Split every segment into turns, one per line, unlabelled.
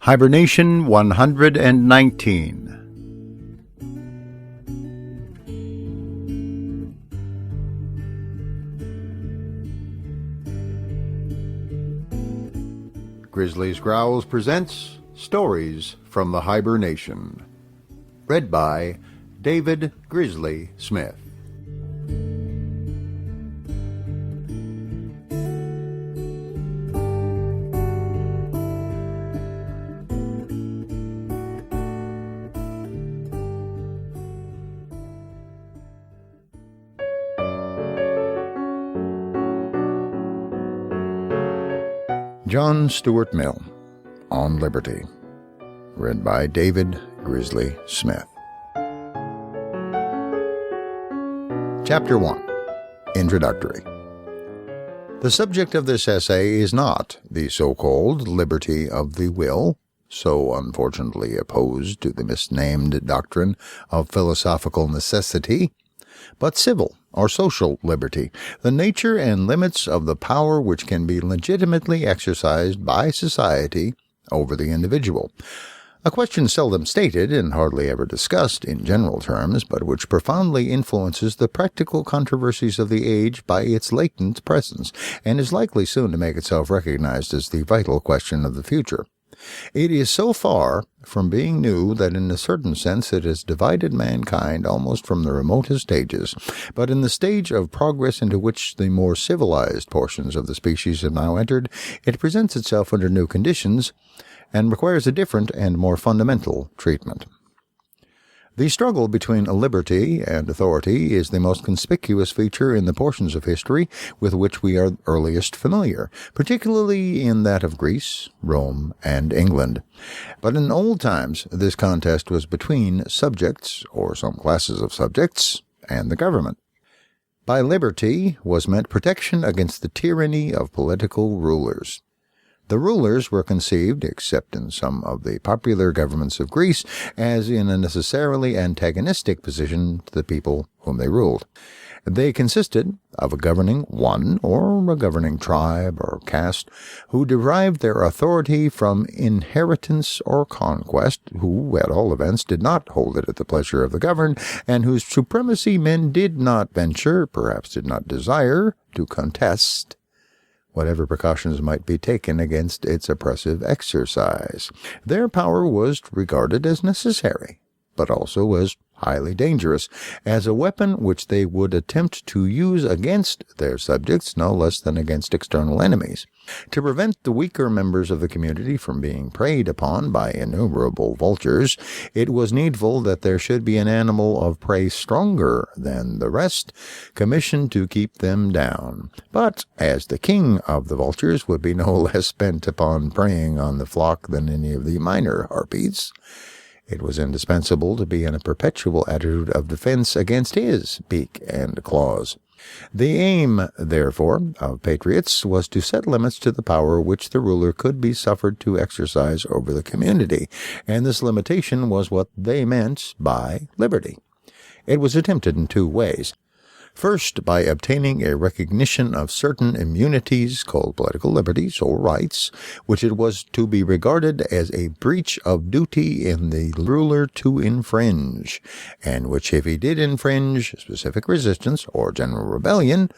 Hiber-Nation 119. Grizzly's Growls presents Stories from the Hiber-Nation. Read by David Grizzly Smith. John Stuart Mill, On Liberty. Read by David Grizzly Smith. Chapter 1. Introductory. The subject of this essay is not the so-called liberty of the will, so unfortunately opposed to the misnamed doctrine of philosophical necessity, but civil or social liberty, the nature and limits of the power which can be legitimately exercised by society over the individual. A question seldom stated and hardly ever discussed in general terms, but which profoundly influences the practical controversies of the age by its latent presence, and is likely soon to make itself recognized as the vital question of the future. It is so far from being new that in a certain sense it has divided mankind almost from the remotest ages, but in the stage of progress into which the more civilized portions of the species have now entered, it presents itself under new conditions and requires a different and more fundamental treatment. The struggle between liberty and authority is the most conspicuous feature in the portions of history with which we are earliest familiar, particularly in that of Greece, Rome, and England. But in old times, this contest was between subjects, or some classes of subjects, and the government. By liberty was meant protection against the tyranny of political rulers. The rulers were conceived, except in some of the popular governments of Greece, as in a necessarily antagonistic position to the people whom they ruled. They consisted of a governing one or a governing tribe or caste, who derived their authority from inheritance or conquest, who, at all events, did not hold it at the pleasure of the governed, and whose supremacy men did not venture, perhaps did not desire, to contest, whatever precautions might be taken against its oppressive exercise. Their power was regarded as necessary, but also as highly dangerous, as a weapon which they would attempt to use against their subjects no less than against external enemies. To prevent the weaker members of the community from being preyed upon by innumerable vultures, it was needful that there should be an animal of prey stronger than the rest, commissioned to keep them down. But as the king of the vultures would be no less bent upon preying on the flock than any of the minor harpies, it was indispensable to be in a perpetual attitude of defense against his beak and claws. The aim, therefore, of patriots was to set limits to the power which the ruler could be suffered to exercise over the community, and this limitation was what they meant by liberty. It was attempted in two ways. First, by obtaining a recognition of certain immunities called political liberties or rights, which it was to be regarded as a breach of duty in the ruler to infringe, and which if he did infringe, specific resistance or general rebellion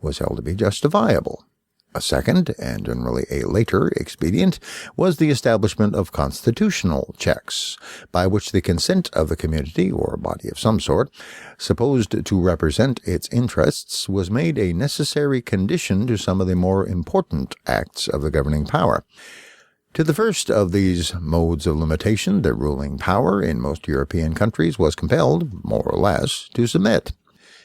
was held to be justifiable. A second, and generally a later, expedient was the establishment of constitutional checks, by which the consent of the community, or body of some sort, supposed to represent its interests, was made a necessary condition to some of the more important acts of the governing power. To the first of these modes of limitation, the ruling power in most European countries was compelled, more or less, to submit.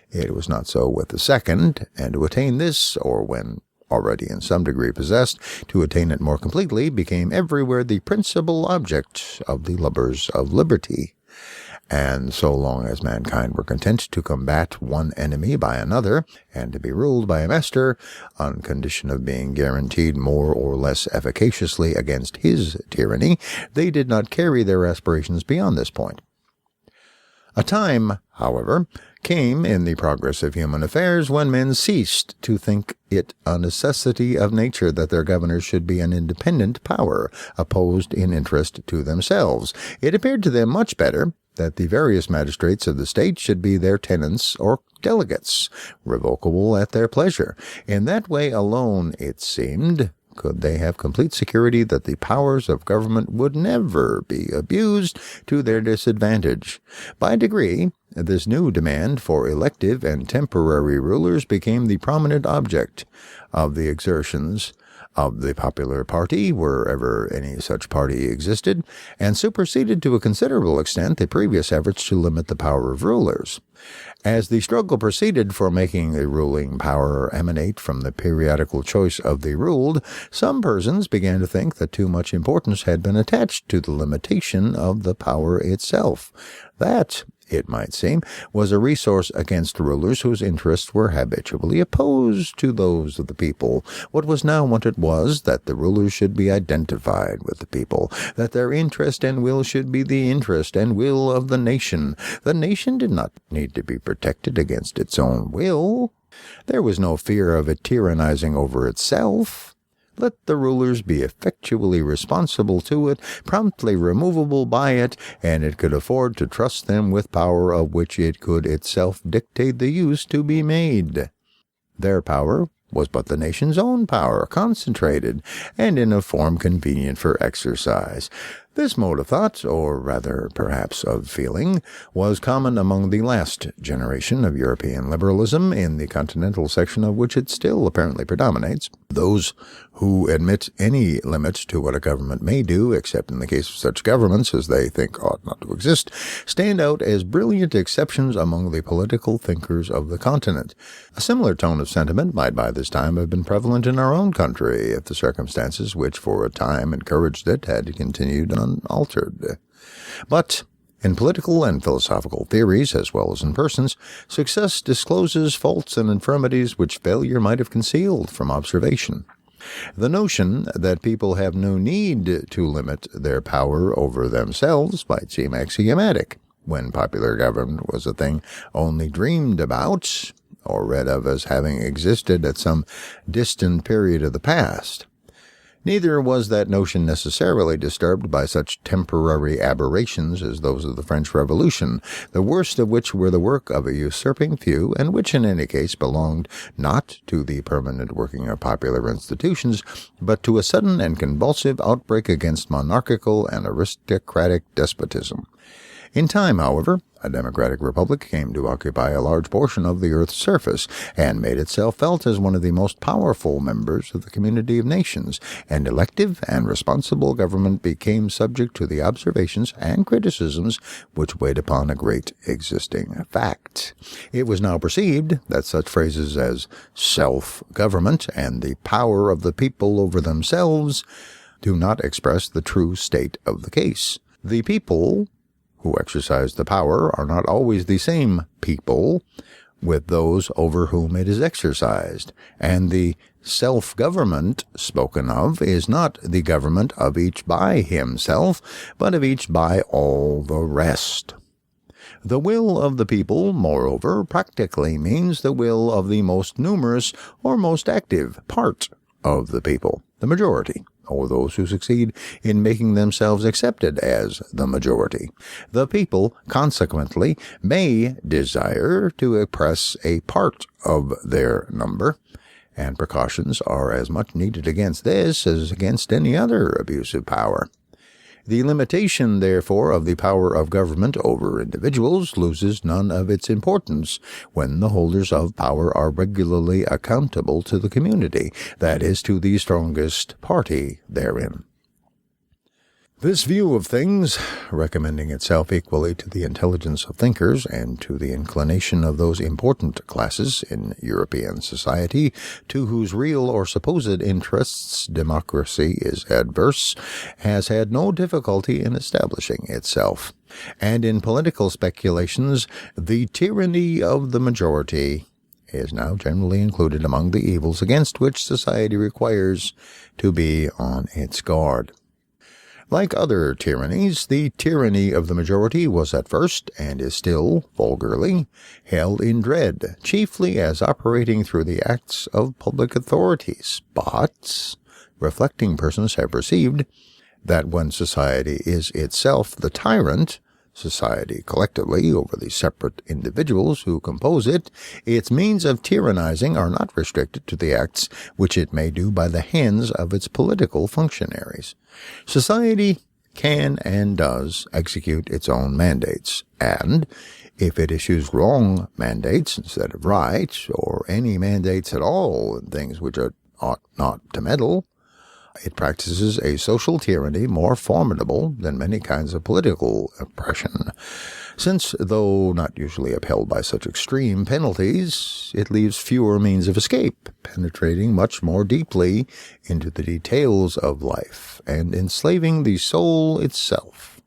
It was not so with the second, and to attain this, or when already in some degree possessed, to attain it more completely, became everywhere the principal object of the lovers of liberty. And so long as mankind were content to combat one enemy by another, and to be ruled by a master, on condition of being guaranteed more or less efficaciously against his tyranny, they did not carry their aspirations beyond this point. A time, however, came in the progress of human affairs when men ceased to think it a necessity of nature that their governors should be an independent power, opposed in interest to themselves. It appeared to them much better that the various magistrates of the state should be their tenants or delegates, revocable at their pleasure. In that way alone, it seemed, could they have complete security that the powers of government would never be abused to their disadvantage. By degree, this new demand for elective and temporary rulers became the prominent object of the exertions of the popular party, wherever any such party existed, and superseded to a considerable extent the previous efforts to limit the power of rulers. As the struggle proceeded for making the ruling power emanate from the periodical choice of the ruled, some persons began to think that too much importance had been attached to the limitation of the power itself. That, it might seem, was a resource against rulers whose interests were habitually opposed to those of the people. What was now wanted was that the rulers should be identified with the people, that their interest and will should be the interest and will of the nation. The nation did not need to be protected against its own will. There was no fear of it tyrannizing over itself. Let the rulers be effectually responsible to it, promptly removable by it, and it could afford to trust them with power of which it could itself dictate the use to be made. Their power was but the nation's own power, concentrated, and in a form convenient for exercise. This mode of thought, or rather perhaps of feeling, was common among the last generation of European liberalism, in the continental section of which it still apparently predominates. Those who admit any limit to what a government may do, except in the case of such governments as they think ought not to exist, stand out as brilliant exceptions among the political thinkers of the continent. A similar tone of sentiment might by this time have been prevalent in our own country, if the circumstances which for a time encouraged it had continued unaltered. But in political and philosophical theories, as well as in persons, success discloses faults and infirmities which failure might have concealed from observation. The notion that people have no need to limit their power over themselves might seem axiomatic, when popular government was a thing only dreamed about, or read of as having existed at some distant period of the past. Neither was that notion necessarily disturbed by such temporary aberrations as those of the French Revolution, the worst of which were the work of a usurping few, and which in any case belonged not to the permanent working of popular institutions, but to a sudden and convulsive outbreak against monarchical and aristocratic despotism. In time, however, a democratic republic came to occupy a large portion of the earth's surface, and made itself felt as one of the most powerful members of the community of nations, and elective and responsible government became subject to the observations and criticisms which weighed upon a great existing fact. It was now perceived that such phrases as self-government and the power of the people over themselves do not express the true state of the case. The people who exercise the power are not always the same people with those over whom it is exercised, and the self-government spoken of is not the government of each by himself, but of each by all the rest. The will of the people, moreover, practically means the will of the most numerous or most active part of the people, the majority, or those who succeed in making themselves accepted as the majority. The people, consequently, may desire to oppress a part of their number, and precautions are as much needed against this as against any other abuse of power. The limitation, therefore, of the power of government over individuals loses none of its importance when the holders of power are regularly accountable to the community, that is, to the strongest party therein. This view of things, recommending itself equally to the intelligence of thinkers and to the inclination of those important classes in European society to whose real or supposed interests democracy is adverse, has had no difficulty in establishing itself. And in political speculations, the tyranny of the majority is now generally included among the evils against which society requires to be on its guard. Like other tyrannies, the tyranny of the majority was at first, and is still, vulgarly, held in dread, chiefly as operating through the acts of public authorities. But reflecting persons have perceived that when society is itself the tyrant, society collectively over the separate individuals who compose it, its means of tyrannizing are not restricted to the acts which it may do by the hands of its political functionaries. Society can and does execute its own mandates, and if it issues wrong mandates instead of right, or any mandates at all in things which it ought not to meddle, it practices a social tyranny more formidable than many kinds of political oppression, since, though not usually upheld by such extreme penalties, it leaves fewer means of escape, penetrating much more deeply into the details of life, and enslaving the soul itself.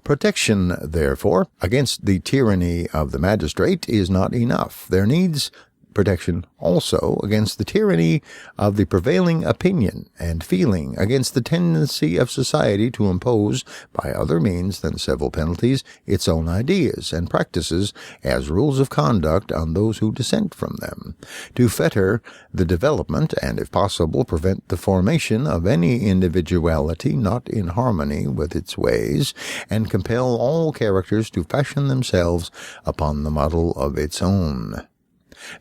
Protection, therefore, against the tyranny of the magistrate is not enough. There needs protection also against the tyranny of the prevailing opinion and feeling, against the tendency of society to impose, by other means than civil penalties, its own ideas and practices as rules of conduct on those who dissent from them, to fetter the development and, if possible, prevent the formation of any individuality not in harmony with its ways, and compel all characters to fashion themselves upon the model of its own.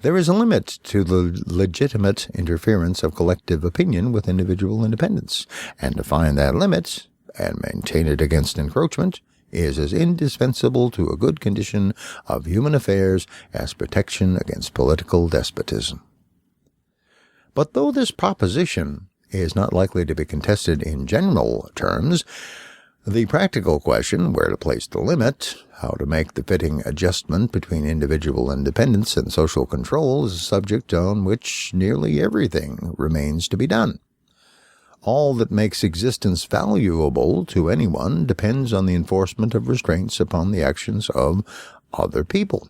There is a limit to the legitimate interference of collective opinion with individual independence, and to find that limit, and maintain it against encroachment, is as indispensable to a good condition of human affairs as protection against political despotism. But though this proposition is not likely to be contested in general terms, the practical question, where to place the limit, how to make the fitting adjustment between individual independence and social control, is a subject on which nearly everything remains to be done. All that makes existence valuable to anyone depends on the enforcement of restraints upon the actions of other people.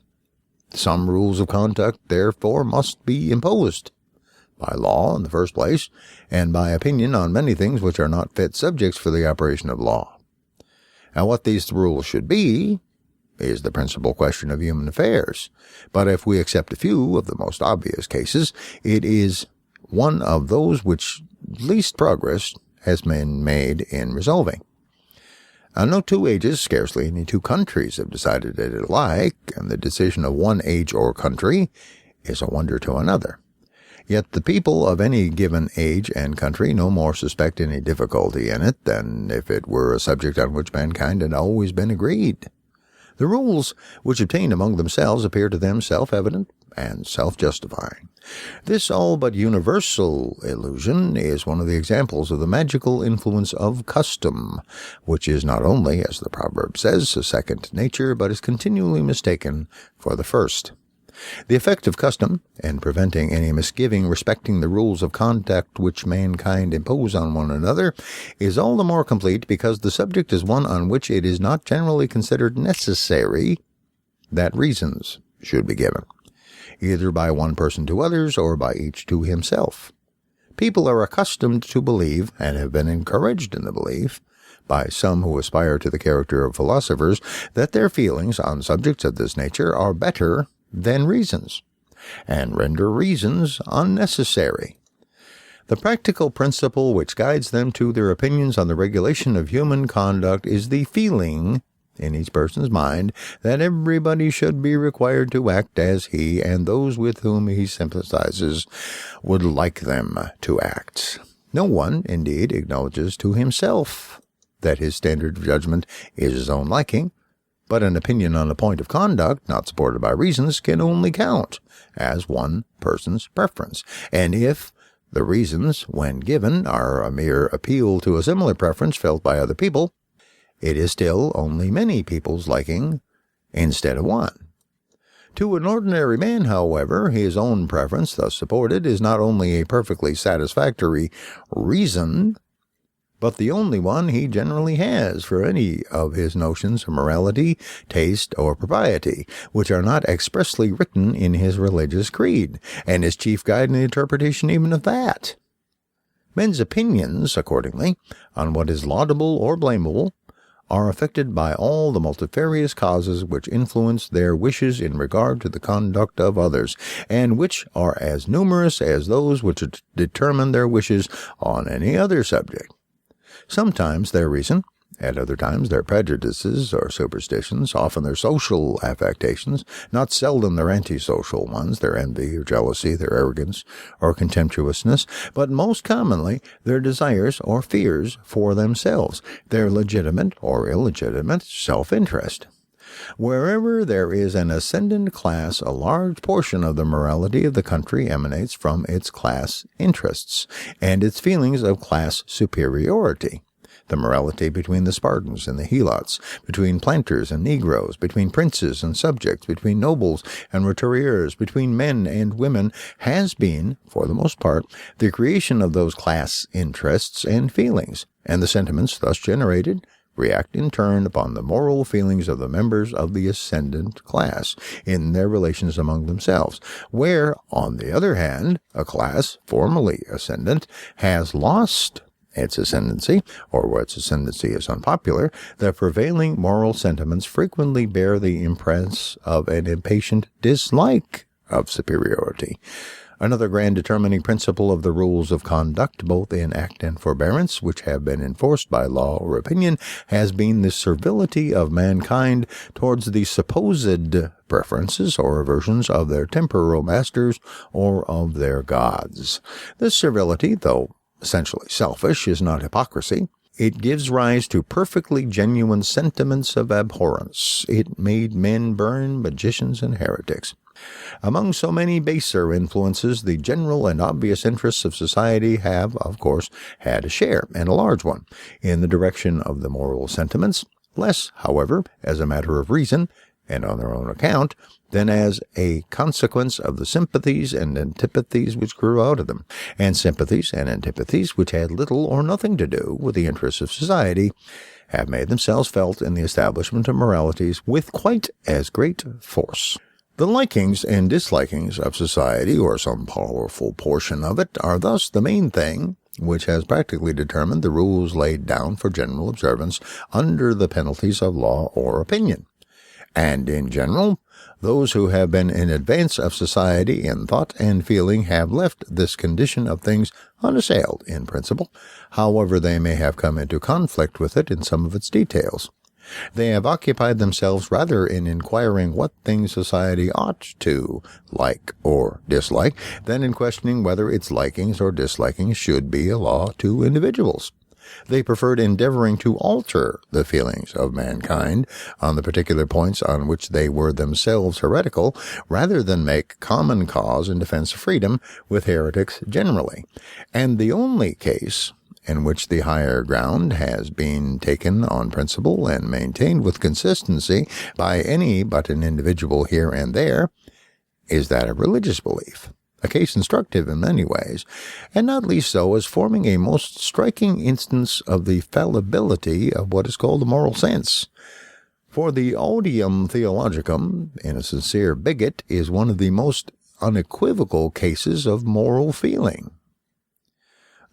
Some rules of conduct, therefore, must be imposed, by law in the first place, and by opinion on many things which are not fit subjects for the operation of law. Now, what these rules should be is the principal question of human affairs, but if we accept a few of the most obvious cases, it is one of those which least progress has been made in resolving. No two ages, scarcely any two countries have decided it alike, and the decision of one age or country is a wonder to another. Yet the people of any given age and country no more suspect any difficulty in it than if it were a subject on which mankind had always been agreed. The rules which obtain among themselves appear to them self-evident and self-justifying. This all but universal illusion is one of the examples of the magical influence of custom, which is not only, as the proverb says, a second nature, but is continually mistaken for the first. The effect of custom, in preventing any misgiving respecting the rules of conduct which mankind impose on one another, is all the more complete because the subject is one on which it is not generally considered necessary that reasons should be given, either by one person to others or by each to himself. People are accustomed to believe, and have been encouraged in the belief, by some who aspire to the character of philosophers, that their feelings on subjects of this nature are better than reasons, and render reasons unnecessary. The practical principle which guides them to their opinions on the regulation of human conduct is the feeling in each person's mind that everybody should be required to act as he and those with whom he sympathizes would like them to act. No one, indeed, acknowledges to himself that his standard of judgment is his own liking, but an opinion on a point of conduct not supported by reasons can only count as one person's preference, and if the reasons, when given, are a mere appeal to a similar preference felt by other people, it is still only many people's liking instead of one. To an ordinary man, however, his own preference, thus supported, is not only a perfectly satisfactory reason, but the only one he generally has for any of his notions of morality, taste, or propriety, which are not expressly written in his religious creed, and his chief guide in the interpretation even of that. Men's opinions, accordingly, on what is laudable or blamable, are affected by all the multifarious causes which influence their wishes in regard to the conduct of others, and which are as numerous as those which determine their wishes on any other subject. Sometimes their reason, at other times their prejudices or superstitions, often their social affectations, not seldom their antisocial ones, their envy or jealousy, their arrogance or contemptuousness, but most commonly their desires or fears for themselves, their legitimate or illegitimate self-interest. Wherever there is an ascendant class, a large portion of the morality of the country emanates from its class interests and its feelings of class superiority. The morality between the Spartans and the Helots, between planters and Negroes, between princes and subjects, between nobles and roturiers, between men and women, has been, for the most part, the creation of those class interests and feelings, and the sentiments thus generated react in turn upon the moral feelings of the members of the ascendant class in their relations among themselves, where, on the other hand, a class formerly ascendant has lost its ascendancy, or where its ascendancy is unpopular, the prevailing moral sentiments frequently bear the impress of an impatient dislike of superiority. Another grand determining principle of the rules of conduct, both in act and forbearance, which have been enforced by law or opinion, has been the servility of mankind towards the supposed preferences or aversions of their temporal masters or of their gods. This servility, though essentially selfish, is not hypocrisy. It gives rise to perfectly genuine sentiments of abhorrence. It made men burn magicians and heretics. Among so many baser influences, the general and obvious interests of society have, of course, had a share, and a large one, in the direction of the moral sentiments, less, however, as a matter of reason, and on their own account, than as a consequence of the sympathies and antipathies which grew out of them, and sympathies and antipathies which had little or nothing to do with the interests of society have made themselves felt in the establishment of moralities with quite as great force. The likings and dislikings of society, or some powerful portion of it, are thus the main thing which has practically determined the rules laid down for general observance under the penalties of law or opinion. And in general, those who have been in advance of society in thought and feeling have left this condition of things unassailed in principle, however they may have come into conflict with it in some of its details. They have occupied themselves rather in inquiring what things society ought to like or dislike than in questioning whether its likings or dislikings should be a law to individuals. They preferred endeavoring to alter the feelings of mankind on the particular points on which they were themselves heretical, rather than make common cause in defense of freedom with heretics generally. And the only case in which the higher ground has been taken on principle and maintained with consistency by any but an individual here and there is that of religious belief. A case instructive in many ways, and not least so as forming a most striking instance of the fallibility of what is called the moral sense. For the odium theologicum in a sincere bigot is one of the most unequivocal cases of moral feeling.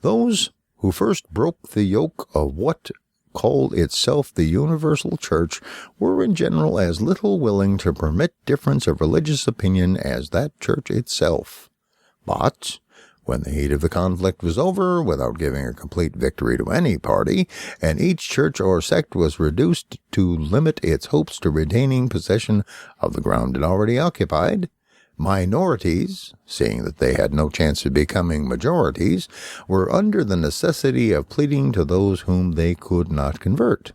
Those who first broke the yoke of what called itself the universal church were in general as little willing to permit difference of religious opinion as that church itself. But when the heat of the conflict was over, without giving a complete victory to any party, and each church or sect was reduced to limit its hopes to retaining possession of the ground it already occupied, minorities, seeing that they had no chance of becoming majorities, were under the necessity of pleading to those whom they could not convert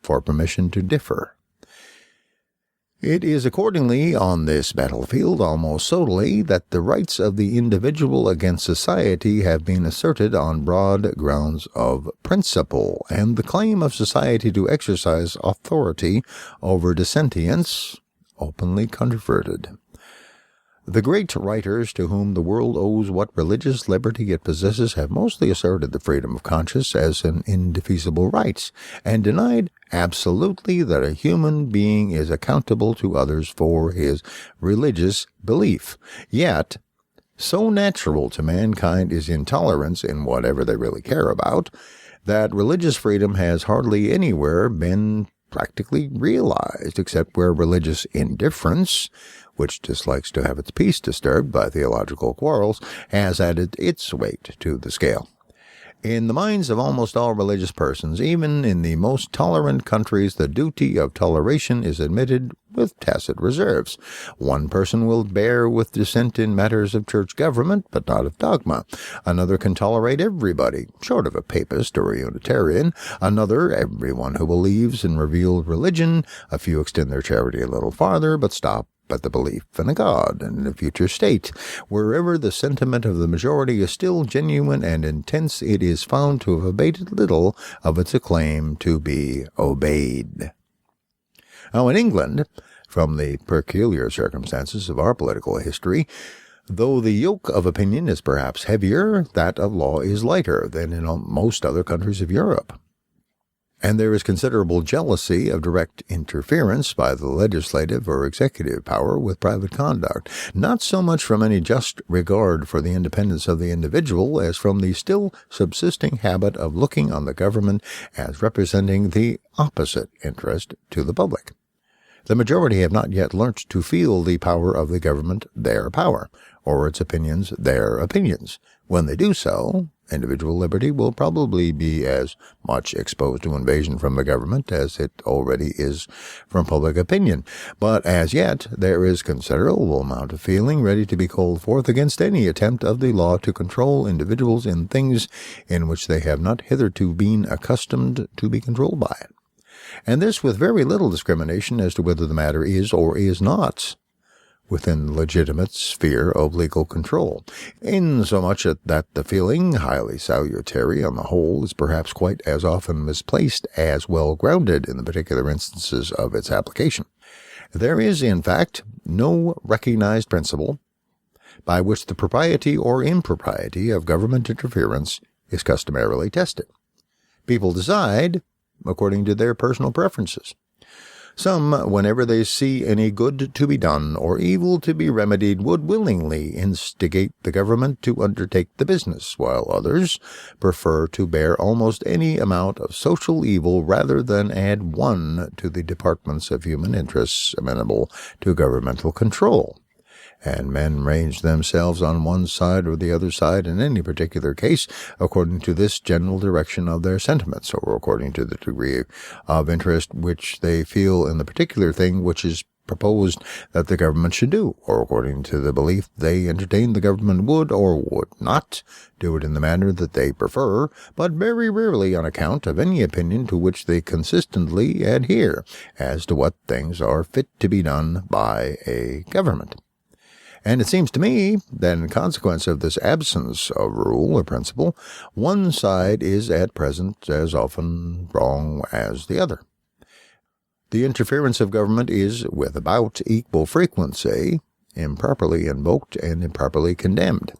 for permission to differ. It is accordingly on this battlefield almost solely that the rights of the individual against society have been asserted on broad grounds of principle, and the claim of society to exercise authority over dissentients openly controverted. The great writers to whom the world owes what religious liberty it possesses have mostly asserted the freedom of conscience as an indefeasible right, and denied absolutely that a human being is accountable to others for his religious belief. Yet, So natural to mankind is intolerance in whatever they really care about, that religious freedom has hardly anywhere been practically realized, except where religious indifference, which dislikes to have its peace disturbed by theological quarrels, has added its weight to the scale. In the minds of almost all religious persons, even in the most tolerant countries, the duty of toleration is admitted with tacit reserves. One person will bear with dissent in matters of church government, but not of dogma. Another can tolerate everybody, short of a papist or a Unitarian. Another, everyone who believes in revealed religion. A few extend their charity a little farther, but stop at the belief in a God and in a future state. Wherever the sentiment of the majority is still genuine and intense, it is found to have abated little of its claim to be obeyed. Now, in England, from the peculiar circumstances of our political history, though the yoke of opinion is perhaps heavier, that of law is lighter than in most other countries of Europe. And there is considerable jealousy of direct interference by the legislative or executive power with private conduct, not so much from any just regard for the independence of the individual as from the still subsisting habit of looking on the government as representing the opposite interest to the public. The majority have not yet learnt to feel the power of the government their power, or its opinions their opinions. When they do so, individual liberty will probably be as much exposed to invasion from the government as it already is from public opinion. But as yet, there is considerable amount of feeling ready to be called forth against any attempt of the law to control individuals in things in which they have not hitherto been accustomed to be controlled by it. And this with very little discrimination as to whether the matter is or is not within the legitimate sphere of legal control, insomuch that the feeling, highly salutary on the whole, is perhaps quite as often misplaced as well-grounded in the particular instances of its application. There is, in fact, no recognized principle by which the propriety or impropriety of government interference is customarily tested. People decide according to their personal preferences. Some, whenever they see any good to be done or evil to be remedied, would willingly instigate the government to undertake the business, while others prefer to bear almost any amount of social evil rather than add one to the departments of human interests amenable to governmental control. And men range themselves on one side or the other side in any particular case according to this general direction of their sentiments, or according to the degree of interest which they feel in the particular thing which is proposed that the government should do, or according to the belief they entertain the government would or would not do it in the manner that they prefer, but very rarely on account of any opinion to which they consistently adhere as to what things are fit to be done by a government. And it seems to me that in consequence of this absence of rule or principle, one side is at present as often wrong as the other. The interference of government is, with about equal frequency, improperly invoked and improperly condemned.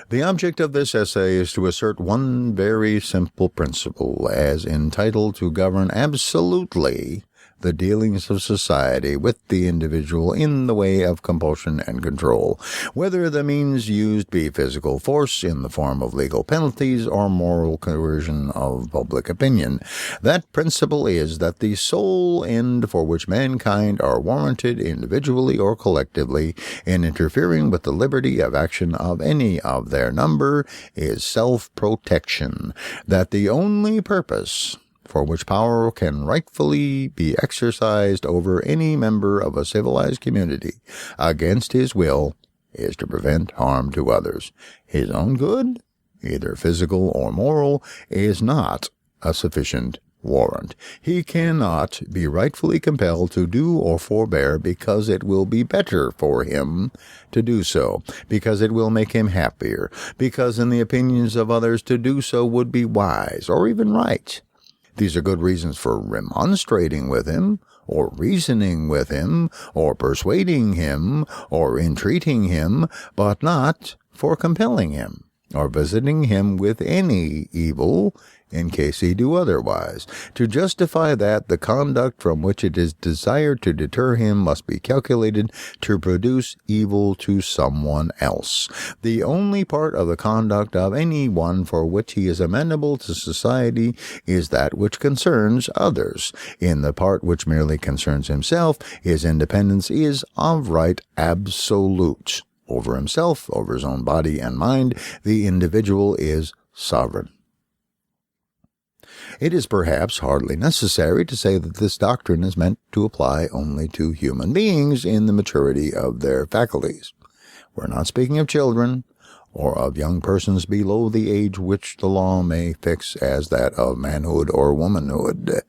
The object of this essay is to assert one very simple principle as entitled to govern absolutely the dealings of society with the individual in the way of compulsion and control, whether the means used be physical force in the form of legal penalties or moral coercion of public opinion. That principle is that the sole end for which mankind are warranted individually or collectively in interfering with the liberty of action of any of their number is self-protection, that the only purpose for which power can rightfully be exercised over any member of a civilized community against his will is to prevent harm to others. His own good, either physical or moral, is not a sufficient warrant. He cannot be rightfully compelled to do or forbear because it will be better for him to do so, because it will make him happier, because in the opinions of others to do so would be wise or even right. These are good reasons for remonstrating with him, or reasoning with him, or persuading him, or entreating him, but not for compelling him. or visiting him with any evil, in case he do otherwise. To justify that, the conduct from which it is desired to deter him must be calculated to produce evil to someone else. The only part of the conduct of any one for which he is amenable to society is that which concerns others. In the part which merely concerns himself, his independence is of right absolute. Over himself, over his own body and mind, the individual is sovereign. It is perhaps hardly necessary to say that this doctrine is meant to apply only to human beings in the maturity of their faculties. We're not speaking of children, or of young persons below the age which the law may fix as that of manhood or womanhood.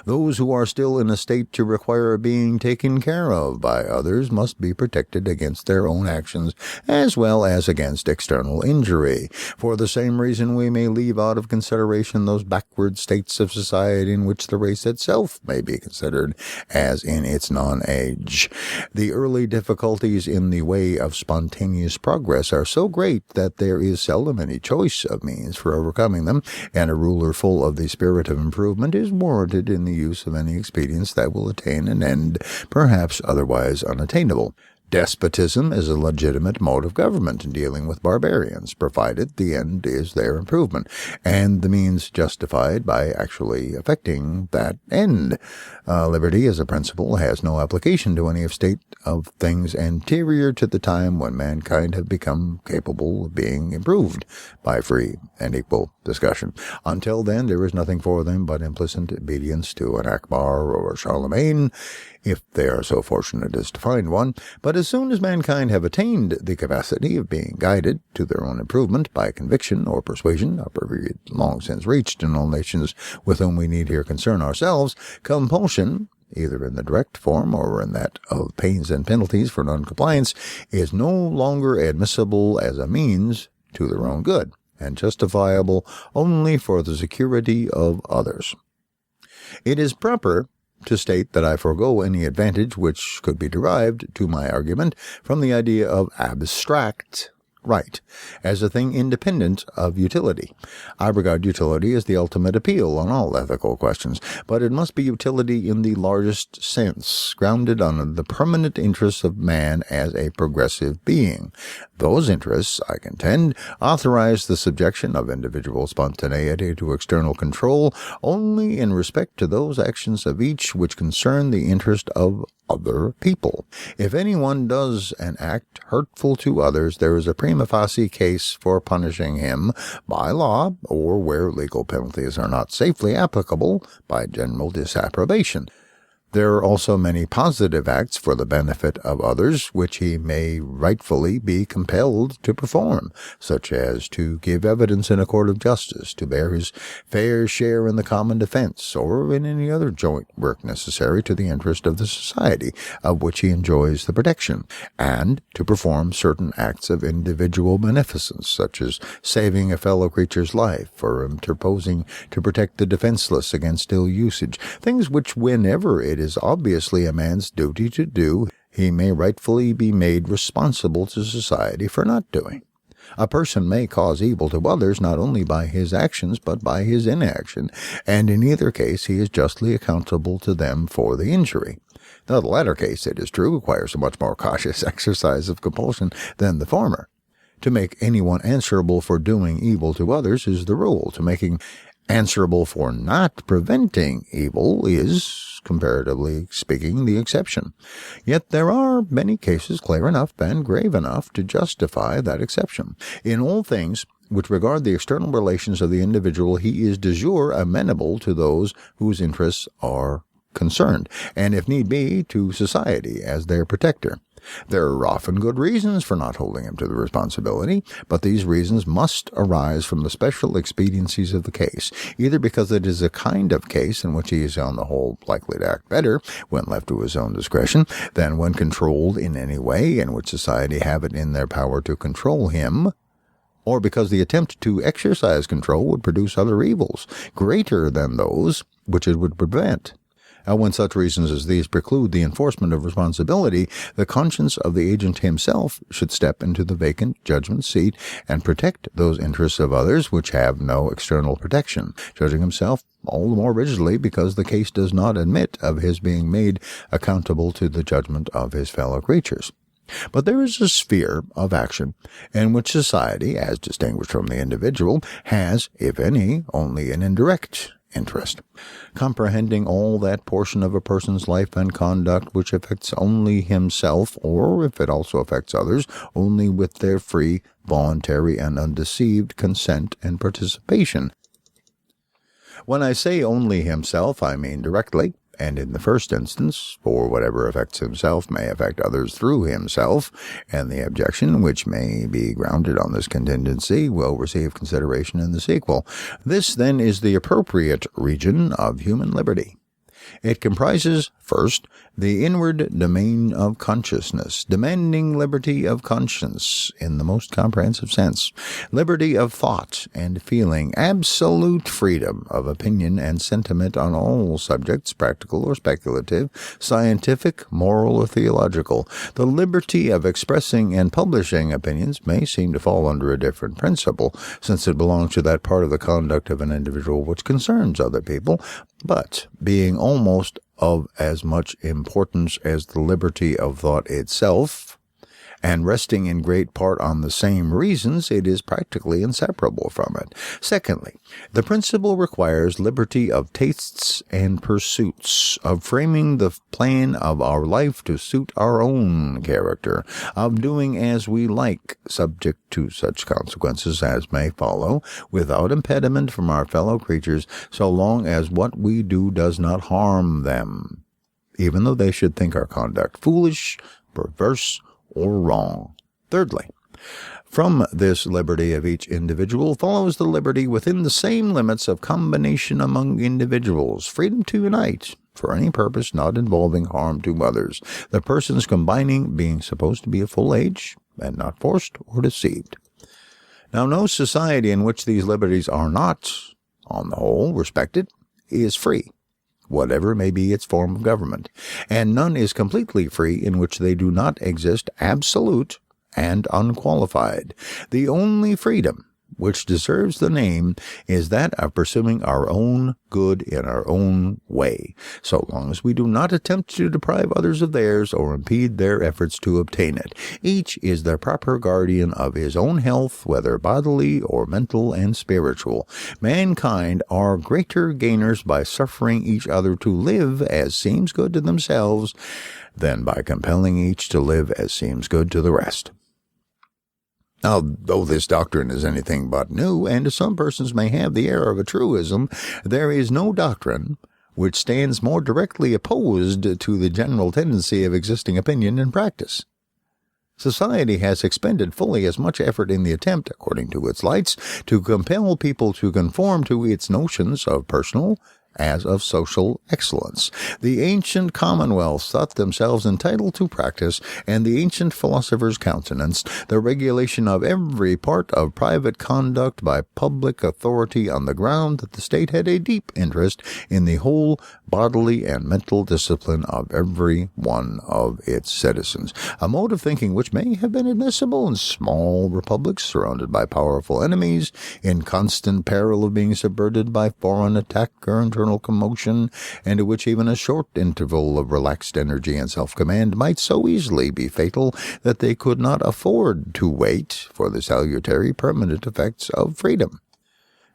Those who are still in a state to require being taken care of by others must be protected against their own actions as well as against external injury. For the same reason we may leave out of consideration those backward states of society in which the race itself may be considered as in its non-age. The early difficulties in the way of spontaneous progress are so great that there is seldom any choice of means for overcoming them, and a ruler full of the spirit of improvement is warranted in the use of any expedients that will attain an end perhaps otherwise unattainable. Despotism is a legitimate mode of government in dealing with barbarians, provided the end is their improvement, and the means justified by actually effecting that end. Liberty as a principle has no application to any state of things anterior to the time when mankind have become capable of being improved by free and equal discussion. Until then, there is nothing for them but implicit obedience to an Akbar or a Charlemagne, if they are so fortunate as to find one. But as soon as mankind have attained the capacity of being guided to their own improvement by conviction or persuasion, a period long since reached in all nations with whom we need here concern ourselves, compulsion, either in the direct form or in that of pains and penalties for non-compliance, is no longer admissible as a means to their own good, and justifiable only for the security of others. It is proper to state that I forego any advantage which could be derived to my argument from the idea of abstract right, as a thing independent of utility. I regard utility as the ultimate appeal on all ethical questions, but it must be utility in the largest sense, grounded on the permanent interests of man as a progressive being. Those interests, I contend, authorize the subjection of individual spontaneity to external control only in respect to those actions of each which concern the interest of other people. If anyone does an act hurtful to others, there is a prima facie case for punishing him by law, or where legal penalties are not safely applicable, by general disapprobation. There are also many positive acts for the benefit of others which he may rightfully be compelled to perform, such as to give evidence in a court of justice, to bear his fair share in the common defense, or in any other joint work necessary to the interest of the society of which he enjoys the protection, and to perform certain acts of individual beneficence, such as saving a fellow creature's life, or interposing to protect the defenseless against ill usage, things which, whenever it is obviously a man's duty to do, he may rightfully be made responsible to society for not doing. A person may cause evil to others not only by his actions but by his inaction, and in either case he is justly accountable to them for the injury. Now, the latter case, it is true, requires a much more cautious exercise of compulsion than the former. To make anyone answerable for doing evil to others is the rule. To making answerable for not preventing evil is, comparatively speaking, the exception. Yet there are many cases clear enough and grave enough to justify that exception. In all things which regard the external relations of the individual, he is de jure amenable to those whose interests are concerned, and if need be, to society as their protector. There are often good reasons for not holding him to the responsibility, but these reasons must arise from the special expediencies of the case, either because it is a kind of case in which he is on the whole likely to act better, when left to his own discretion, than when controlled in any way in which society have it in their power to control him, or because the attempt to exercise control would produce other evils, greater than those which it would prevent. When such reasons as these preclude the enforcement of responsibility, the conscience of the agent himself should step into the vacant judgment seat and protect those interests of others which have no external protection, judging himself all the more rigidly because the case does not admit of his being made accountable to the judgment of his fellow creatures. But there is a sphere of action in which society, as distinguished from the individual, has, if any, only an indirect interest, comprehending all that portion of a person's life and conduct which affects only himself, or, if it also affects others, only with their free, voluntary, and undeceived consent and participation. When I say only himself, I mean directly, and in the first instance, for whatever affects himself may affect others through himself, and the objection, which may be grounded on this contingency, will receive consideration in the sequel. This, then, is the appropriate region of human liberty. It comprises, first, the inward domain of consciousness, demanding liberty of conscience in the most comprehensive sense, liberty of thought and feeling, absolute freedom of opinion and sentiment on all subjects, practical or speculative, scientific, moral, or theological. The liberty of expressing and publishing opinions may seem to fall under a different principle, since it belongs to that part of the conduct of an individual which concerns other people, but being almost of as much importance as the liberty of thought itself, and resting in great part on the same reasons, it is practically inseparable from it. Secondly, the principle requires liberty of tastes and pursuits, of framing the plan of our life to suit our own character, of doing as we like, subject to such consequences as may follow, without impediment from our fellow creatures, so long as what we do does not harm them, even though they should think our conduct foolish, perverse, or wrong. Thirdly, from this liberty of each individual follows the liberty within the same limits of combination among individuals, freedom to unite for any purpose not involving harm to others, the persons combining being supposed to be of full age and not forced or deceived. Now, no society in which these liberties are not, on the whole, respected is free, whatever may be its form of government, and none is completely free in which they do not exist absolute and unqualified. The only freedom which deserves the name is that of pursuing our own good in our own way, so long as we do not attempt to deprive others of theirs or impede their efforts to obtain it. Each is the proper guardian of his own health, whether bodily or mental and spiritual. Mankind are greater gainers by suffering each other to live as seems good to themselves than by compelling each to live as seems good to the rest. Now, though this doctrine is anything but new, and some persons may have the air of a truism, there is no doctrine which stands more directly opposed to the general tendency of existing opinion and practice. Society has expended fully as much effort in the attempt, according to its lights, to compel people to conform to its notions of personal as of social excellence. The ancient commonwealths thought themselves entitled to practice, and the ancient philosophers countenanced, the regulation of every part of private conduct by public authority on the ground that the state had a deep interest in the whole bodily and mental discipline of every one of its citizens, a mode of thinking which may have been admissible in small republics surrounded by powerful enemies, in constant peril of being subverted by foreign attack or internal commotion, and to which even a short interval of relaxed energy and self-command might so easily be fatal that they could not afford to wait for the salutary permanent effects of freedom.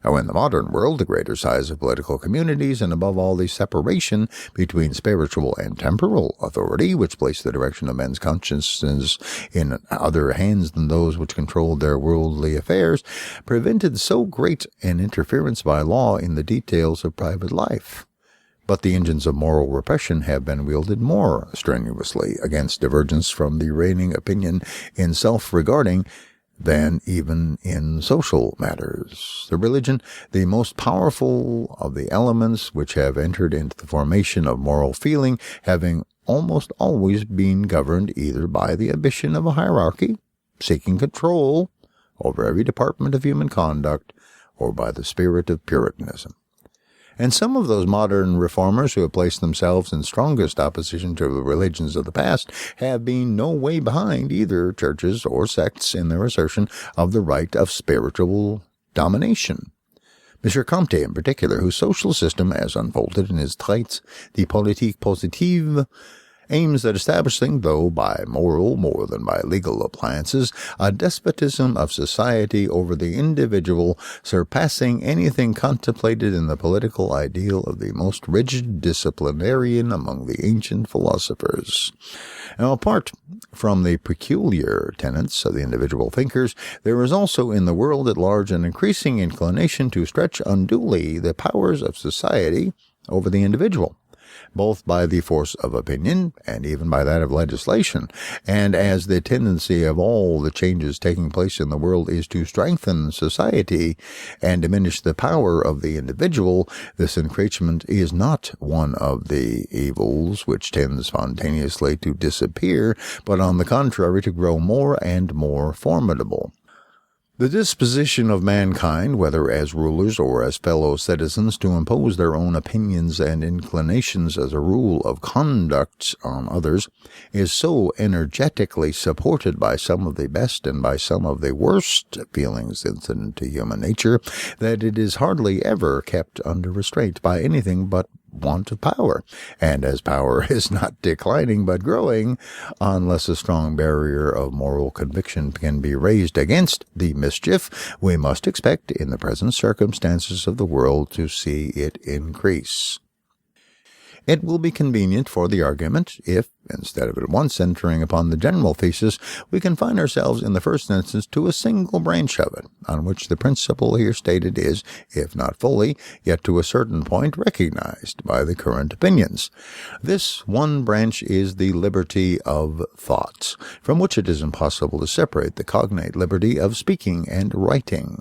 Now, in the modern world, the greater size of political communities, and above all the separation between spiritual and temporal authority, which place the direction of men's consciences in other hands than those which controlled their worldly affairs, prevented so great an interference by law in the details of private life. But the engines of moral repression have been wielded more strenuously against divergence from the reigning opinion in self-regarding than even in social matters. The religion, the most powerful of the elements which have entered into the formation of moral feeling, having almost always been governed either by the ambition of a hierarchy, seeking control over every department of human conduct, or by the spirit of Puritanism. And some of those modern reformers who have placed themselves in strongest opposition to the religions of the past have been no way behind either churches or sects in their assertion of the right of spiritual domination. M. Comte, in particular, whose social system, as unfolded in his Traité de politique positive, aims at establishing, though by moral more than by legal appliances, a despotism of society over the individual surpassing anything contemplated in the political ideal of the most rigid disciplinarian among the ancient philosophers. Now, apart from the peculiar tenets of the individual thinkers, there is also in the world at large an increasing inclination to stretch unduly the powers of society over the individual, both by the force of opinion and even by that of legislation. And as the tendency of all the changes taking place in the world is to strengthen society and diminish the power of the individual, this encroachment is not one of the evils which tend spontaneously to disappear, but on the contrary to grow more and more formidable. The disposition of mankind, whether as rulers or as fellow citizens, to impose their own opinions and inclinations as a rule of conduct on others, is so energetically supported by some of the best and by some of the worst feelings incident to human nature, that it is hardly ever kept under restraint by anything but want of power, and as power is not declining but growing, unless a strong barrier of moral conviction can be raised against the mischief, we must expect in the present circumstances of the world to see it increase. It will be convenient for the argument if, instead of at once entering upon the general thesis, we confine ourselves in the first instance to a single branch of it, on which the principle here stated is, if not fully, yet to a certain point recognized by the current opinions. This one branch is the liberty of thought, from which it is impossible to separate the cognate liberty of speaking and writing.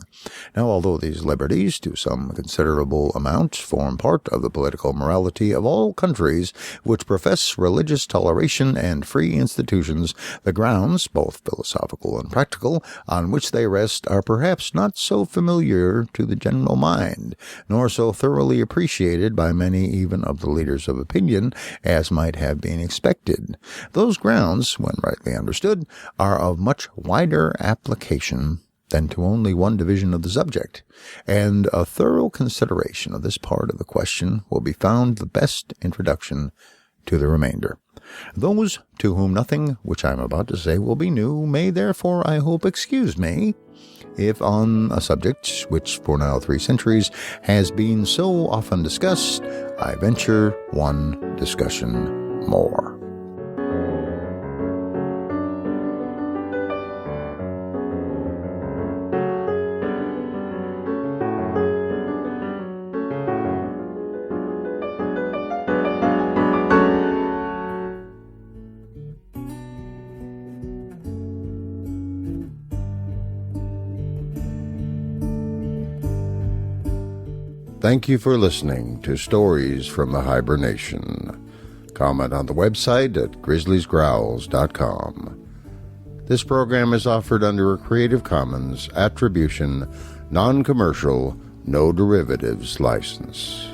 Now, although these liberties, to some considerable amount, form part of the political morality of all countries which profess religious toleration and free institutions, the grounds, both philosophical and practical, on which they rest are perhaps not so familiar to the general mind, nor so thoroughly appreciated by many even of the leaders of opinion as might have been expected. Those grounds, when rightly understood, are of much wider application than to only one division of the subject, and a thorough consideration of this part of the question will be found the best introduction to the remainder. Those to whom nothing which I am about to say will be new may therefore, I hope, excuse me, if on a subject which for now 3 centuries has been so often discussed, I venture one discussion more. Thank you for listening to Stories from the Hiber-Nation. Comment on the website at grizzliesgrowls.com. This program is offered under a Creative Commons Attribution, Non-Commercial, No Derivatives license.